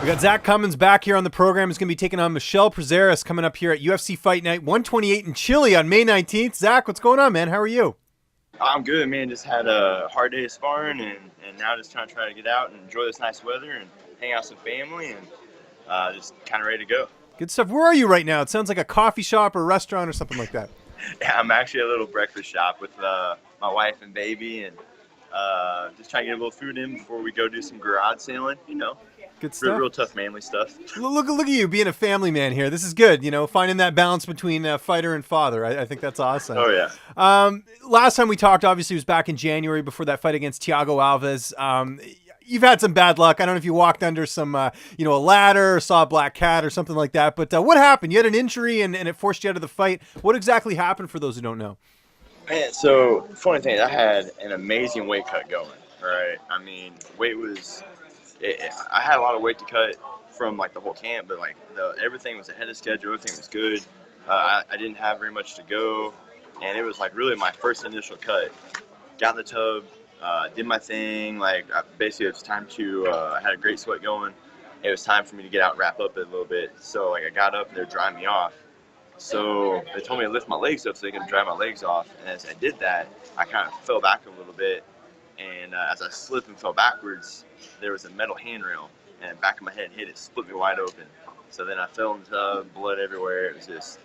We got Zak Cummings back here on the program. He's going to be taking on Michel Prazeres coming up here at UFC Fight Night 128 in Chile on May 19th. Zak, what's going on, man? How are you? I'm good, man. Just had a hard day of sparring, and now just trying to get out and enjoy this nice weather and hang out with some family and just kind of ready to go. Good stuff. Where are you right now? It sounds like a coffee shop or restaurant or something like that. Yeah, I'm actually at a little breakfast shop with my wife and baby, and just trying to get a little food in before we go do some garage sailing, you know. Good stuff. Real tough manly stuff. Look at you being a family man here. This is good, you know, finding that balance between fighter and father. I think that's awesome. Oh, yeah. Last time we talked, obviously, was back in January before that fight against Thiago Alves. You've had some bad luck. I don't know if you walked under some, a ladder or saw a black cat or something like that. But what happened? You had an injury and it forced you out of the fight. What exactly happened for those who don't know? Man, so funny thing, I had an amazing weight cut going, right? I mean, weight was... I had a lot of weight to cut from like the whole camp, but like everything was ahead of schedule. Everything was good. I didn't have very much to go, and it was like really my first initial cut. Got in the tub, did my thing. Like basically, it was time to. I had a great sweat going. It was time for me to get out, and wrap up a little bit. So like I got up, and they're drying me off. So they told me to lift my legs up so they can dry my legs off. And as I did that, I kind of fell back a little bit. And as I slipped and fell backwards, there was a metal handrail, and the back of my head hit it, split me wide open. So then I fell in the tub, blood everywhere. It was just,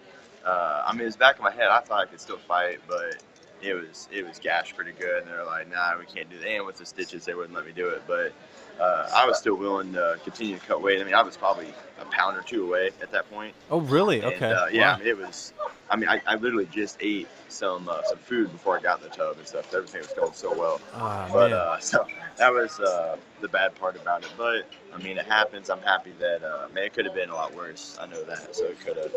it was back of my head. I thought I could still fight, but it was gashed pretty good. And they were like, nah, we can't do that. And with the stitches, they wouldn't let me do it. But I was still willing to continue to cut weight. I mean, I was probably a pound or two away at that point. Oh, really? And, okay. Yeah, Wow. I mean, it was. I literally just ate some food before I got in the tub and stuff. Everything was going so well. Man. So that was the bad part about it. But I mean, it happens. I'm happy that it could have been a lot worse. I know that. So it could have,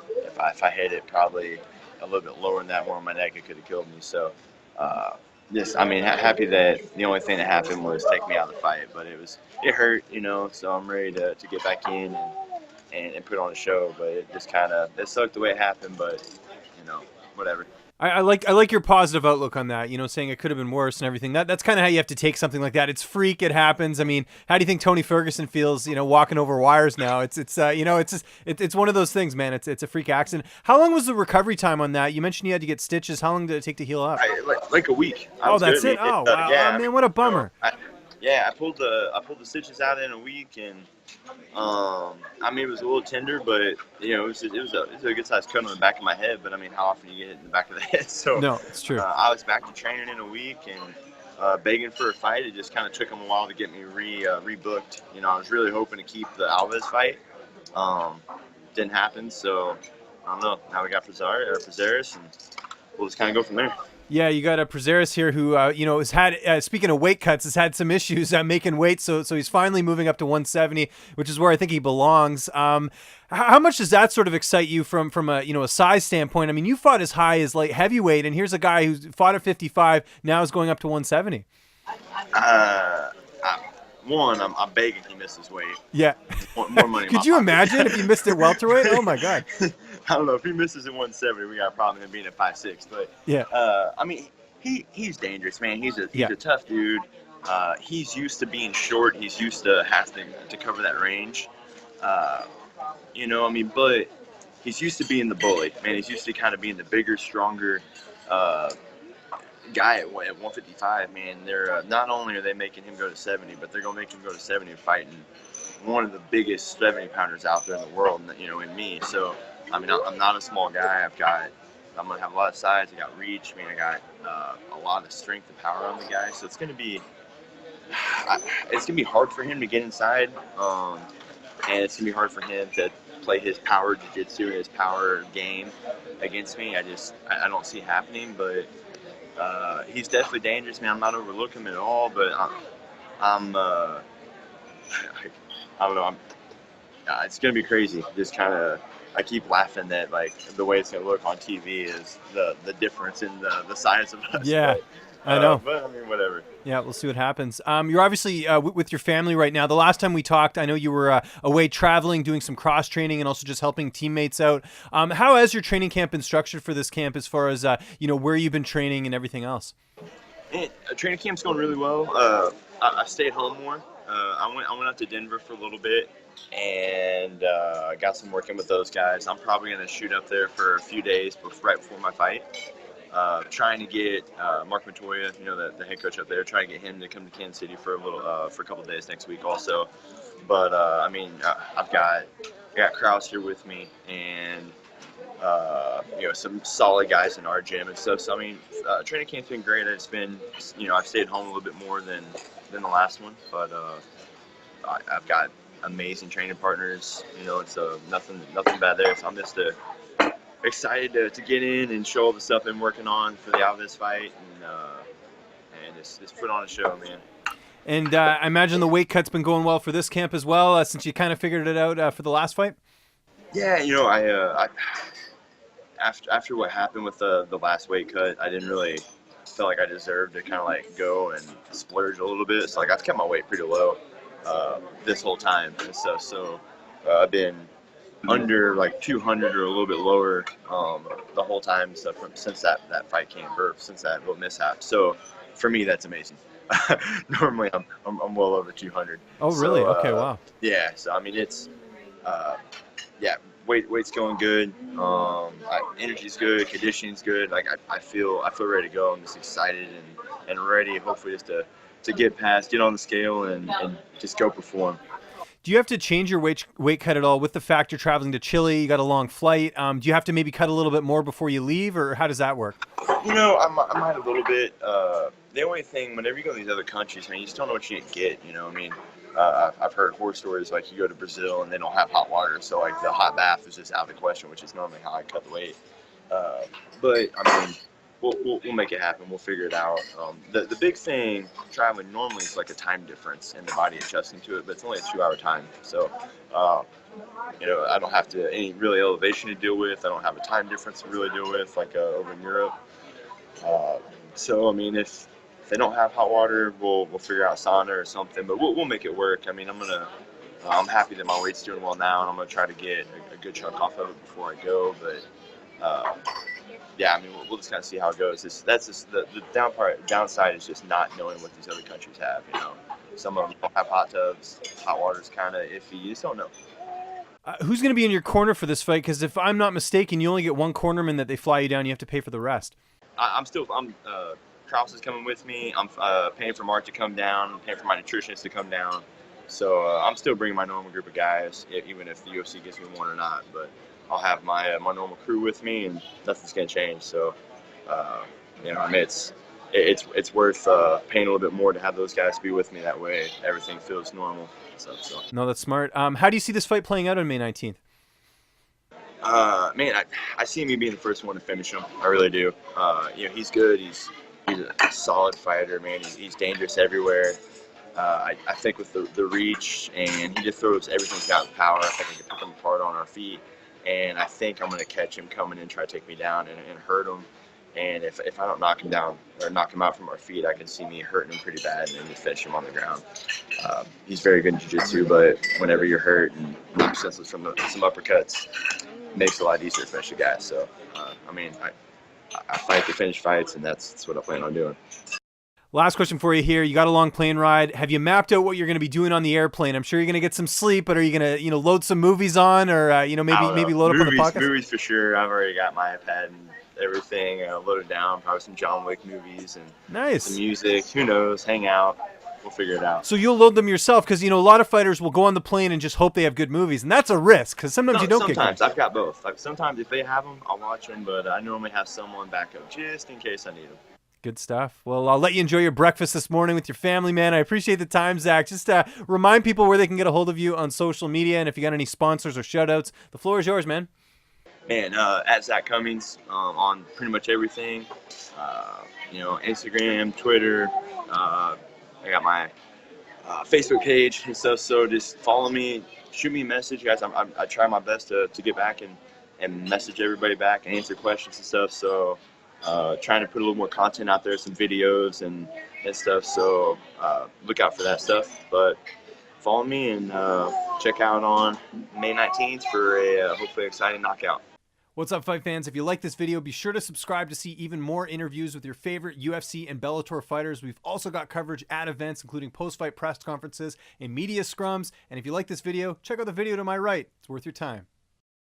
if I hit it probably a little bit lower than that, more on my neck, it could have killed me. So happy that the only thing that happened was take me out of the fight. But it hurt, So I'm ready to get back in and put on a show, but it just it sucked the way it happened, but whatever. I like your positive outlook on that, saying it could have been worse and everything. That's kind of how you have to take something like that. It's freak, it happens. I mean, how do you think Tony Ferguson feels, walking over wires now? It's one of those things, man. It's a freak accident. How long was the recovery time on that? You mentioned you had to get stitches. How long did it take to heal up? Like a week. Oh, that's it. Oh, wow. Yeah, man, what a bummer. I pulled the stitches out in a week, and it was a little tender, but it was a good sized cut on the back of my head. But I mean, how often do you get hit in the back of the head? So no, it's true. I was back to training in a week and begging for a fight. It just kind of took them a while to get me rebooked. I was really hoping to keep the Alves fight. Didn't happen, so I don't know. Now we got Prazeres, and we'll just kind of go from there. Yeah, you got a Prazeres here who, has had, speaking of weight cuts, has had some issues making weight. So he's finally moving up to 170, which is where I think he belongs. How much does that sort of excite you from a size standpoint? I mean, you fought as high as light heavyweight, and here's a guy who's fought at 55, now is going up to 170. I'm begging he misses weight. Yeah. More money. Could you imagine if he missed it welterweight? Oh my God. I don't know if he misses at 170, we got a problem him being at 5'6". But yeah, he's dangerous, man. He's a tough dude. He's used to being short. He's used to having to cover that range. But he's used to being the bully, man. He's used to kind of being the bigger, stronger guy at 155, man. They're not only are they making him go to 70, but they're gonna make him go to 70 fighting one of the biggest 70-pounders out there in the world, in me. So, I'm not a small guy. I'm gonna have a lot of size. I got reach. I got a lot of strength and power on the guy. So it's gonna be hard for him to get inside, and it's gonna be hard for him to play his power jiu-jitsu and his power game against me. I don't see it happening, but he's definitely dangerous, man. I'm not overlooking him at all, but I don't know. It's gonna be crazy. Just kind of, I keep laughing that like the way it's gonna look on TV is the difference in the size of us. Yeah, but, I know. But whatever. Yeah, we'll see what happens. You're obviously with your family right now. The last time we talked, I know you were away traveling, doing some cross training, and also just helping teammates out. How has your training camp been structured for this camp, as far as where you've been training and everything else? Training camp's going really well. I stayed home more. I went out to Denver for a little bit, and I got some work in with those guys. I'm probably going to shoot up there for a few days right before my fight. Trying to get Mark Montoya, the head coach up there, trying to get him to come to Kansas City for a couple days next week also. But I've got Kraus here with me, and some solid guys in our gym and stuff. So training camp's been great. It's been, I've stayed home a little bit more than the last one, but I've got amazing training partners. It's nothing bad there. So I'm just excited to get in and show all the stuff I'm working on for the Alves fight, and just put on a show, man. And I imagine the weight cut's been going well for this camp as well, since you kind of figured it out for the last fight. Yeah, I after what happened with the last weight cut, I didn't really feel like I deserved to kind of like go and splurge a little bit. So I've kept my weight pretty low this whole time and stuff. So I've been under like 200 or a little bit lower the whole time stuff since that fight camp, or since that little mishap. So for me, that's amazing. Normally I'm well over 200. Oh really? So, okay, wow. Yeah, so it's weight's going good. Energy's good, conditioning's good. I feel ready to go. I'm just excited and ready, hopefully just to get on the scale and just go perform. Do you have to change your weight cut at all with the fact you're traveling to Chile? You got a long flight. Do you have to maybe cut a little bit more before you leave, or how does that work? I might a little bit. The only thing, whenever you go to these other countries, man, you just don't know what you get. I've heard horror stories like you go to Brazil and they don't have hot water, so like the hot bath is just out of the question, which is normally how I cut the weight. But we'll make it happen. We'll figure it out. The big thing traveling normally is like a time difference and the body adjusting to it, but it's only a 2-hour time. So, I don't have any really elevation to deal with. I don't have a time difference to really deal with like over in Europe. If they don't have hot water, we'll figure out sauna or something, but we'll make it work. I'm happy that my weight's doing well now, and I'm gonna try to get a good chunk off of it before I go. But we'll just kind of see how it goes. That's just the downside is just not knowing what these other countries have. Some of them don't have hot tubs. Hot water's kind of iffy. You just don't know. Who's going to be in your corner for this fight? Because if I'm not mistaken, you only get one cornerman that they fly you down. You have to pay for the rest. Kraus is coming with me. I'm paying for Mark to come down. I'm paying for my nutritionist to come down. So I'm still bringing my normal group of guys, even if the UFC gives me one or not. But I'll have my normal crew with me, and nothing's gonna change. So, it's worth paying a little bit more to have those guys be with me. That way, everything feels normal. So. No, that's smart. How do you see this fight playing out on May 19th? I see me being the first one to finish him. I really do. He's good. He's a solid fighter, man. He's dangerous everywhere. I think with the reach, and he just throws everything he's got with power. I think I can pick him apart on our feet, and I think I'm going to catch him coming in, try to take me down and hurt him. And if I don't knock him down or knock him out from our feet, I can see me hurting him pretty bad and then just finish him on the ground. He's very good in jiu-jitsu, but whenever you're hurt and knocked senseless from some uppercuts, it makes it a lot easier to finish a guy. So, I fight to finish fights, and that's what I plan on doing. Last question for you here. You got a long plane ride. Have you mapped out what you're going to be doing on the airplane? I'm sure you're going to get some sleep, but are you going to, load some movies on, or maybe load up on the pockets? Movies for sure. I've already got my iPad and everything loaded down. Probably some John Wick movies and nice. Some music. Who knows? Hang out. We'll figure it out. So you'll load them yourself, because a lot of fighters will go on the plane and just hope they have good movies, and that's a risk because sometimes you don't get good. Sometimes I've got both. Sometimes if they have them, I'll watch them, but I normally have someone back up just in case I need them. Good stuff. Well, I'll let you enjoy your breakfast this morning with your family, man. I appreciate the time, Zach. Just remind people where they can get a hold of you on social media, and if you got any sponsors or shout-outs, the floor is yours, man. Man, at Zak Cummings on pretty much everything. Instagram, Twitter. I got my Facebook page and stuff, so just follow me, shoot me a message, guys. I try my best to get back and message everybody back and answer questions and stuff, so trying to put a little more content out there, some videos and stuff, so look out for that stuff. But follow me and check out on May 19th for a hopefully exciting knockout. What's up, fight fans? If you like this video, be sure to subscribe to see even more interviews with your favorite UFC and Bellator fighters. We've also got coverage at events, including post-fight press conferences and media scrums. And if you like this video, check out the video to my right. It's worth your time.